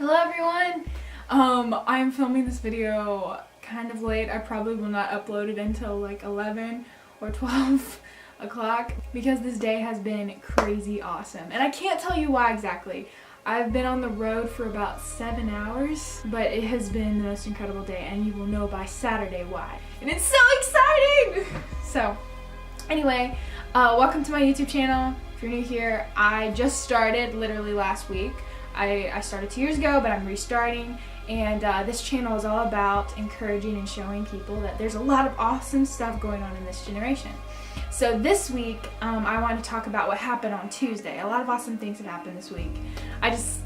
Hello everyone! I'm filming this video kind of late. I probably will not upload it until like 11 or 12 o'clock because this day has been crazy awesome. And I can't tell you why exactly. I've been on the road for about 7 hours, but it has been the most incredible day and you will know by Saturday why. And it's so exciting! So, anyway, welcome to my YouTube channel. If you're new here, I just started literally last week. I started 2 years ago, but I'm restarting, and this channel is all about encouraging and showing people that there's a lot of awesome stuff going on in this generation. So this week, I want to talk about what happened on Tuesday. A lot of awesome things have happened this week. It's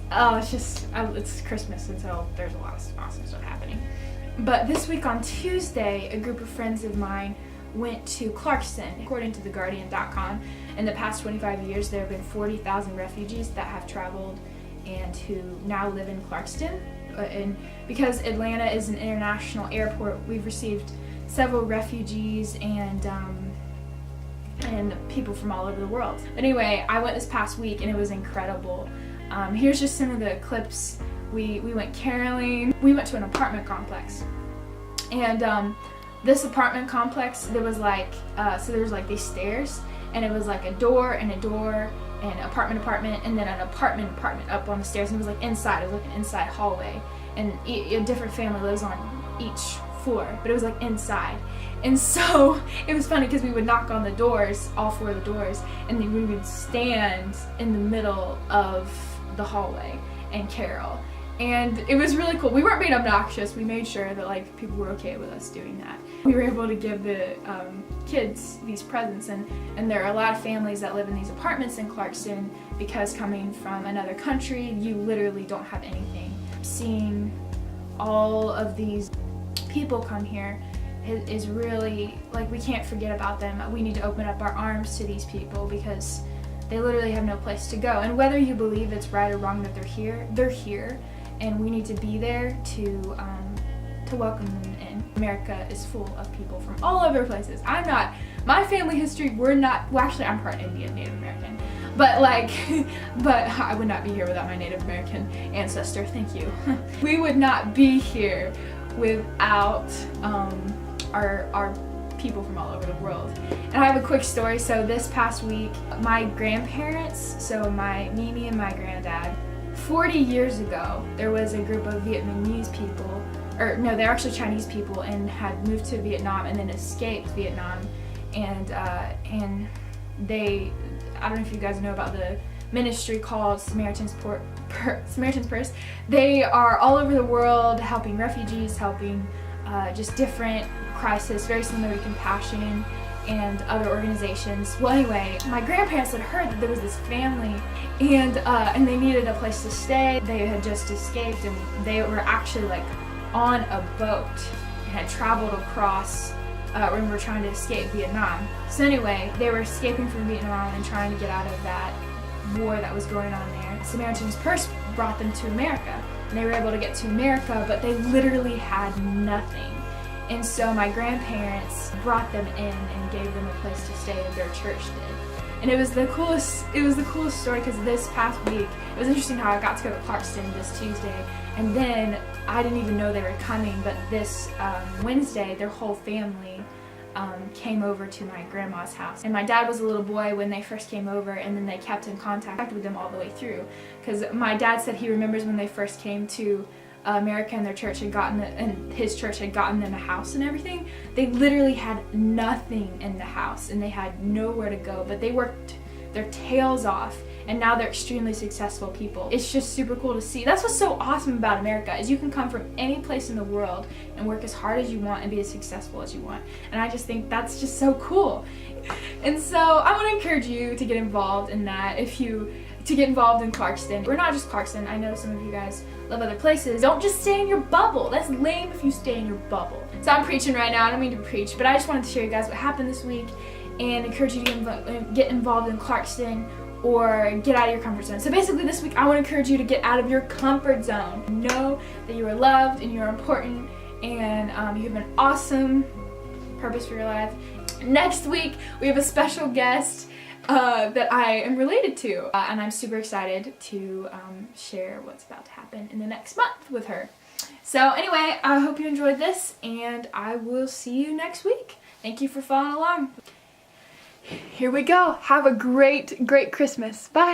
Christmas, and so there's a lot of awesome stuff happening. But this week on Tuesday, a group of friends of mine went to Clarkston. According to TheGuardian.com, in the past 25 years, there have been 40,000 refugees that have traveled and who now live in Clarkston. And because Atlanta is an international airport, we've received several refugees and people from all over the world. But anyway, I went this past week and it was incredible. Here's just some of the clips. We went caroling. We went to an apartment complex. And this apartment complex, there was like, so there was like these stairs, and it was like a door and a door, and apartment, and then an apartment up on the stairs, and it was like inside. It was like an inside hallway, and a different family lives on each floor, but it was like inside. And so it was funny because we would knock on the doors, all four of the doors, and then we would stand in the middle of the hallway and carol. And it was really cool. We weren't being obnoxious. We made sure that like people were okay with us doing that. We were able to give the kids these presents, and there are a lot of families that live in these apartments in Clarkston because coming from another country, you literally don't have anything. Seeing all of these people come here is really, like, we can't forget about them. We need to open up our arms to these people because they literally have no place to go. And whether you believe it's right or wrong that they're here. And we need to be there to welcome them in. America is full of people from all over places. My family history, actually I'm part Indian, Native American, but I would not be here without my Native American ancestor, thank you. We would not be here without our people from all over the world. And I have a quick story. So this past week, my grandparents, so my Mimi and my granddad, 40 years ago, there was a group of Vietnamese people, or no, they're actually Chinese people, and had moved to Vietnam and then escaped Vietnam. And they, I don't know if you guys know about the ministry called Samaritan's Purse. They are all over the world helping refugees, helping just different crises, very similar to Compassion and other organizations. Well, anyway, my grandparents had heard that there was this family and they needed a place to stay. They had just escaped, and they were actually like on a boat and had traveled across when we were trying to escape Vietnam. So anyway, they were escaping from Vietnam and trying to get out of that war that was going on there. Samaritan's Purse brought them to America, and they were able to get to America, but they literally had nothing. And so my grandparents brought them in and gave them a place to stay, and their church did. And it was the coolest story because this past week, it was interesting how I got to go to Clarkston this Tuesday, and then I didn't even know they were coming, but this Wednesday, their whole family came over to my grandma's house. And my dad was a little boy when they first came over, and then they kept in contact with them all the way through. Because my dad said he remembers when they first came to America, and their church had his church had gotten them a house and everything. They literally had nothing in the house, and they had nowhere to go, but they worked their tails off, and now they're extremely successful people. It's just super cool to see. That's what's so awesome about America, is you can come from any place in the world and work as hard as you want and be as successful as you want. And I just think that's just so cool. And so I want to encourage you to get involved in that. To get involved in Clarkston. We're not just Clarkston. I know some of you guys love other places. Don't just stay in your bubble. That's lame if you stay in your bubble. So I'm preaching right now. I don't mean to preach, but I just wanted to show you guys what happened this week and encourage you to get involved in Clarkston or get out of your comfort zone. So basically this week I want to encourage you to get out of your comfort zone. Know that you are loved and you are important, and you have an awesome purpose for your life. Next week we have a special guest. that I am related to. And I'm super excited to share what's about to happen in the next month with her. So anyway, I hope you enjoyed this, and I will see you next week. Thank you for following along. Here we go. Have a great, great Christmas. Bye.